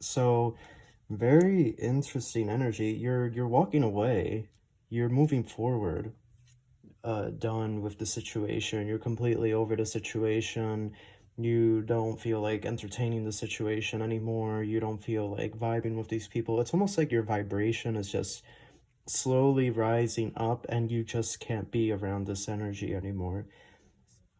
So very interesting energy. You're walking away. You're moving forward. Done with the situation. You're completely over the situation. You don't feel like entertaining the situation anymore. You don't feel like vibing with these people. It's almost like your vibration is just slowly rising up and you just can't be around this energy anymore.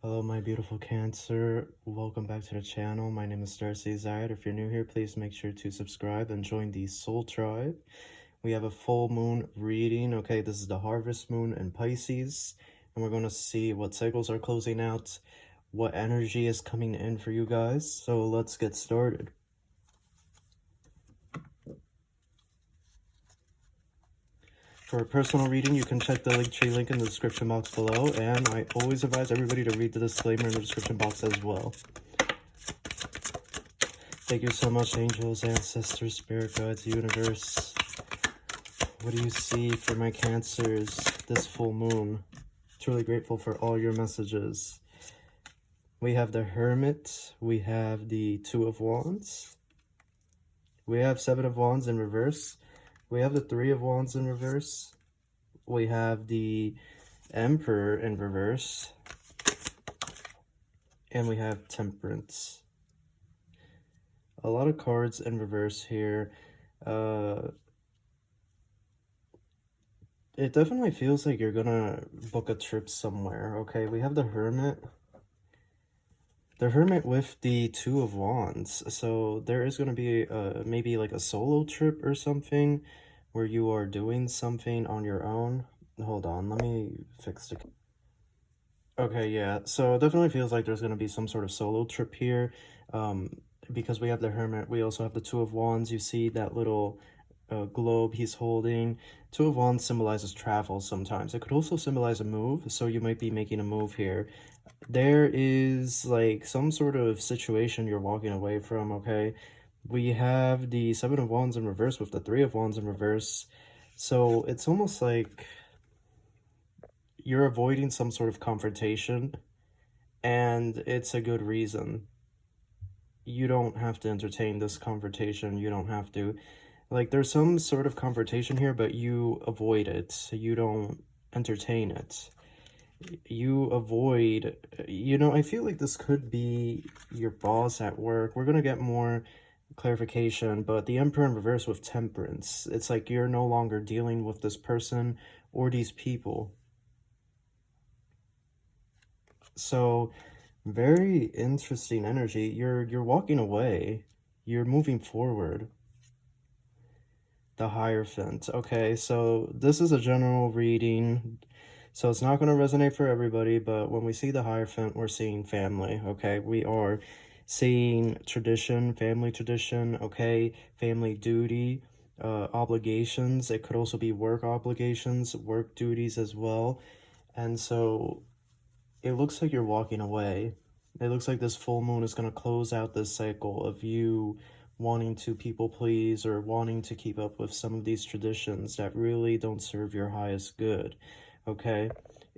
Hello, my beautiful Cancer. Welcome back to the channel. My name is Starseed. If you're new here, please make sure to subscribe and join the Soul Tribe. We have a full moon reading. Okay, this is the harvest moon in Pisces. And we're going to see what cycles are closing out, what energy is coming in for you guys. So let's get started. For a personal reading, you can check the Linktree link in the description box below, and I always advise everybody to read the disclaimer in the description box as well. Thank you so much, angels, ancestors, spirit guides, universe. What do you see for my Cancers this full moon? Truly grateful for all your messages. We have the Hermit, we have the Two of Wands, we have Seven of Wands in reverse, we have the Three of Wands in reverse, we have the Emperor in reverse, and we have Temperance. A lot of cards in reverse here. It definitely feels like you're gonna book a trip somewhere, okay? We have the Hermit. The Hermit with the Two of Wands. So there is gonna be maybe like a solo trip or something where you are doing something on your own. Hold on, let me fix the... Okay, yeah. So it definitely feels like there's gonna be some sort of solo trip here. Because we have the Hermit, we also have the Two of Wands. You see that little globe he's holding. Two of Wands symbolizes travel sometimes. It could also symbolize a move, so you might be making a move here. There is like some sort of situation you're walking away from, okay? We have the Seven of Wands in reverse with the Three of Wands in reverse. So it's almost like you're avoiding some sort of confrontation, and it's a good reason. You don't have to entertain this confrontation. You don't have to. Like, there's some sort of confrontation here, but you avoid it. You don't entertain it. You avoid, you know, I feel like this could be your boss at work. We're going to get more clarification, but the Emperor in reverse with Temperance. It's like you're no longer dealing with this person or these people. So, very interesting energy. You're walking away. You're moving forward. The Hierophant. Okay, so this is a general reading, so it's not going to resonate for everybody, but when we see the Hierophant, we're seeing family, okay? We are seeing tradition, family tradition, okay? Family duty, obligations. It could also be work obligations, work duties as well. And so it looks like you're walking away. It looks like this full moon is going to close out this cycle of you wanting to people please or wanting to keep up with some of these traditions that really don't serve your highest good, okay?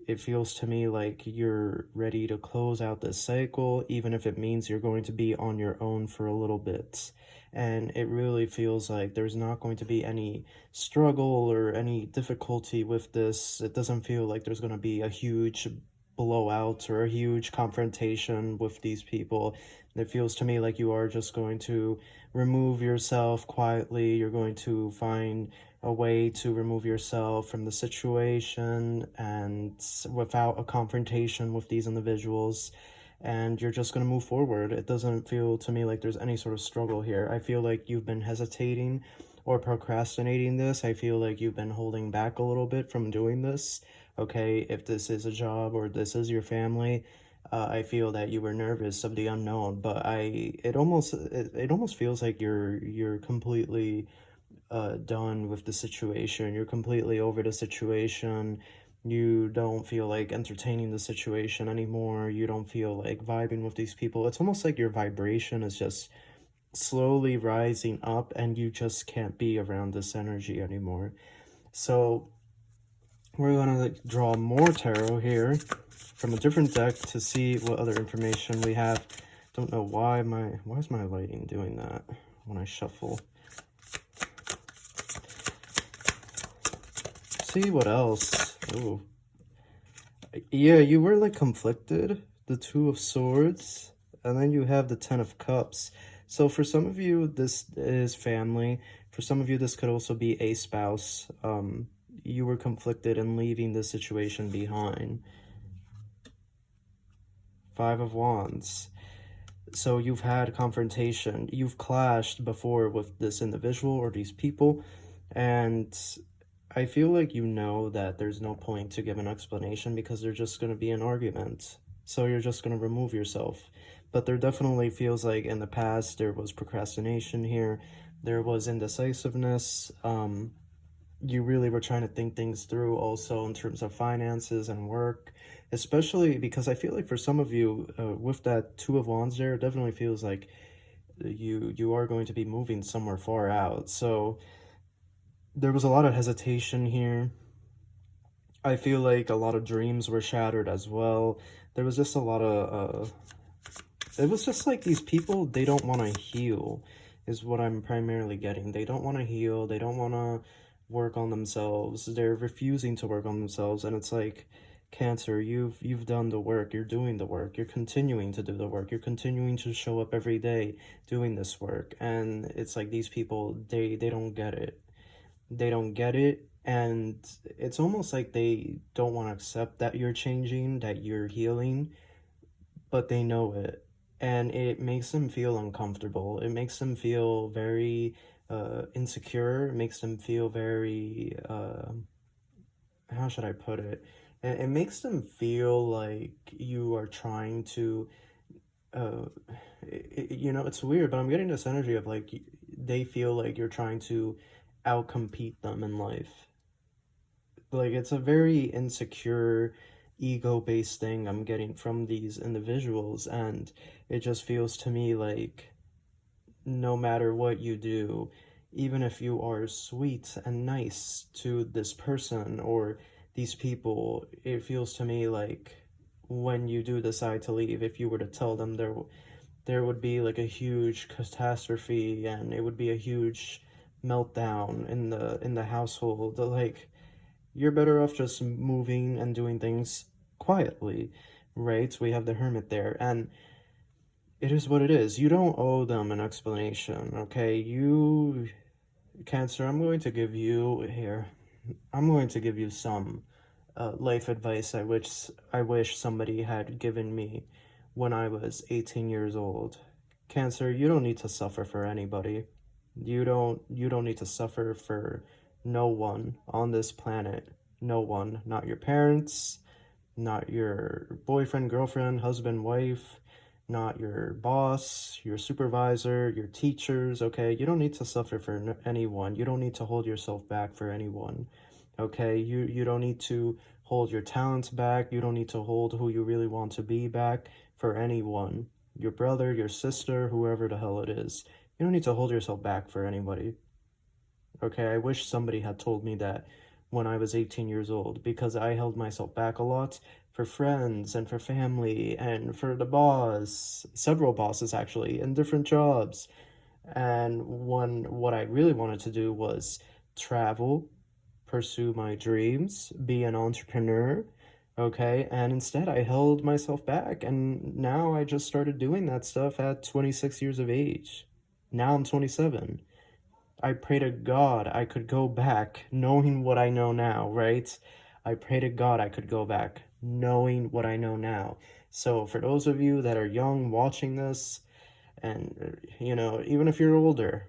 It feels to me like you're ready to close out this cycle, even if it means you're going to be on your own for a little bit. And it really feels like there's not going to be any struggle or any difficulty with this. It doesn't feel like there's going to be a huge blowout or a huge confrontation with these people. It feels to me like you are just going to remove yourself quietly. You're going to find a way to remove yourself from the situation and without a confrontation with these individuals, and you're just going to move forward. It doesn't feel to me like there's any sort of struggle here. I feel like you've been hesitating or procrastinating this. I feel like you've been holding back a little bit from doing this, okay? If this is a job or this is your family, I feel that you were nervous of the unknown, but it almost feels like you're completely done with the situation. You're completely over the situation. You don't feel like entertaining the situation anymore. You don't feel like vibing with these people. It's almost like your vibration is just slowly rising up and you just can't be around this energy anymore. So we're gonna draw more tarot here from a different deck to see what other information we have. Don't know why is my lighting doing that. when I shuffle. See what else. Ooh. Yeah, you were like conflicted. The Two of Swords. And then you have the Ten of Cups. So for some of you, this is family. For some of you, this could also be a spouse. You were conflicted in leaving the situation behind. Five of Wands. So you've had confrontation. You've clashed before with this individual or these people. And I feel like you know that there's no point to give an explanation because there's just going to be an argument. So you're just going to remove yourself. But there definitely feels like in the past there was procrastination here. There was indecisiveness. You really were trying to think things through also in terms of finances and work, especially because I feel like for some of you, with that Two of Wands there, it definitely feels like you are going to be moving somewhere far out. So there was a lot of hesitation here. I feel like a lot of dreams were shattered as well. There was just a lot of, it was just like these people, they don't want to heal, is what I'm primarily getting. They don't want to heal. They don't want to work on themselves. They're refusing to work on themselves. And it's like, Cancer, you've done the work. You're doing the work. You're continuing to do the work. You're continuing to show up every day doing this work. And it's like these people, they don't get it. They don't get it, and it's almost like they don't want to accept that you're changing, that you're healing, but they know it, and it makes them feel uncomfortable. It makes them feel very insecure. It makes them feel very how should I put it? It makes them feel like you are trying to you know, it's weird, but I'm getting this energy of like they feel like you're trying to outcompete them in life. Like it's a very insecure, ego-based thing I'm getting from these individuals, and it just feels to me like no matter what you do, even if you are sweet and nice to this person or these people, it feels to me like when you do decide to leave, if you were to tell them there would be like a huge catastrophe and it would be a huge meltdown in the household. Like you're better off just moving and doing things quietly, right? We have the Hermit there, and it is what it is. You don't owe them an explanation, okay? You, Cancer, I'm going to give you here. I'm going to give you some life advice I wish somebody had given me when I was 18 years old. Cancer, you don't need to suffer for anybody. You don't need to suffer for no one on this planet. No one. Not your parents, not your boyfriend, girlfriend, husband, wife, not your boss, your supervisor, your teachers, okay? You don't need to suffer for anyone. You don't need to hold yourself back for anyone, okay? You don't need to hold your talents back. You don't need to hold who you really want to be back for anyone. Your brother, your sister, whoever the hell it is. You don't need to hold yourself back for anybody, okay? I wish somebody had told me that when I was 18 years old, because I held myself back a lot for friends and for family and for the boss, several bosses actually, in different jobs. And what I really wanted to do was travel, pursue my dreams, be an entrepreneur, okay? And instead I held myself back, and now I just started doing that stuff at 26 years of age. Now I'm 27. I pray to God I could go back knowing what I know now, right? I pray to God I could go back knowing what I know now. So for those of you that are young watching this, and you know, even if you're older,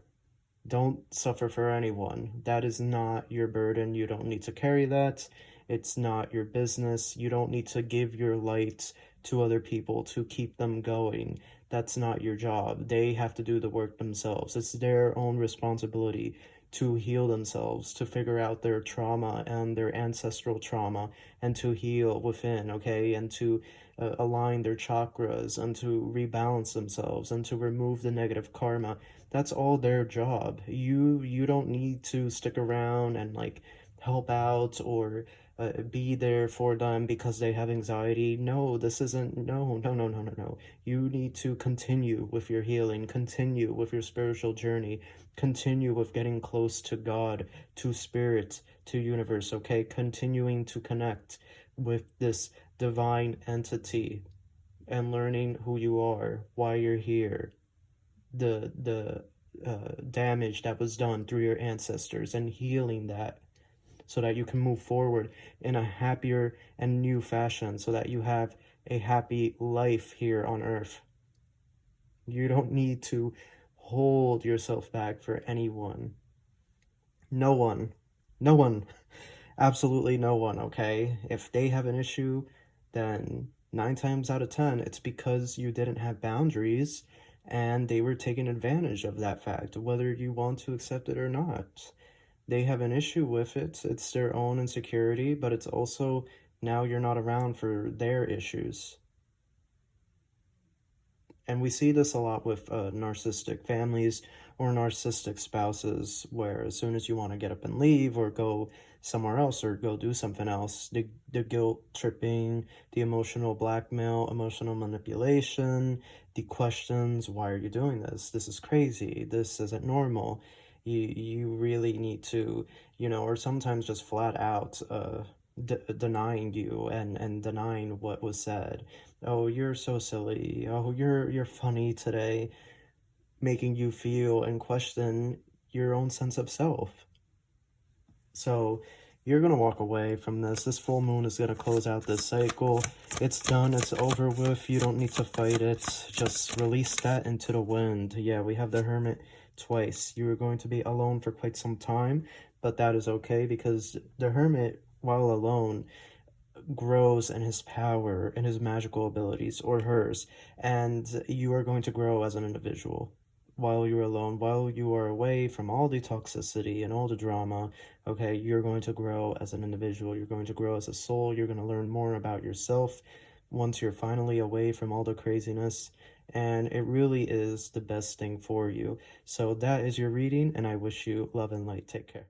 don't suffer for anyone. That is not your burden. You don't need to carry that. It's not your business. You don't need to give your light to other people to keep them going. That's not your job. They have to do the work themselves. It's their own responsibility to heal themselves, to figure out their trauma and their ancestral trauma, and to heal within, okay? And to align their chakras and to rebalance themselves and to remove the negative karma. That's all their job. You don't need to stick around and like help out or be there for them because they have anxiety. No, this isn't, no, no, no, no, no, no. You need to continue with your healing, continue with your spiritual journey, continue with getting close to God, to spirit, to universe, okay? Continuing to connect with this divine entity and learning who you are, why you're here, the damage that was done through your ancestors, and healing that so that you can move forward in a happier and new fashion, so that you have a happy life here on earth. You don't need to hold yourself back for anyone. No one. No one. Absolutely no one, okay? If they have an issue, then 9 times out of 10, it's because you didn't have boundaries and they were taking advantage of that fact, whether you want to accept it or not. They have an issue with it. It's their own insecurity, but it's also now you're not around for their issues. And we see this a lot with narcissistic families or narcissistic spouses, where as soon as you want to get up and leave or go somewhere else or go do something else, the guilt tripping, the emotional blackmail, emotional manipulation, the questions, why are you doing this? This is crazy. This isn't normal. You really need to, or sometimes just flat out denying you and denying what was said. Oh, you're so silly. Oh, you're funny today, making you feel and question your own sense of self. So you're going to walk away from this. This full moon is going to close out this cycle. It's done. It's over with. You don't need to fight it. Just release that into the wind. Yeah, we have the Hermit twice. You are going to be alone for quite some time, but that is okay, because the Hermit, while alone, grows in his power and his magical abilities, or hers, and you are going to grow as an individual while you're alone, while you are away from all the toxicity and all the drama. Okay, you're going to grow as an individual, you're going to grow as a soul, you're going to learn more about yourself once you're finally away from all the craziness, and it really is the best thing for you. So that is your reading, and I wish you love and light. Take care.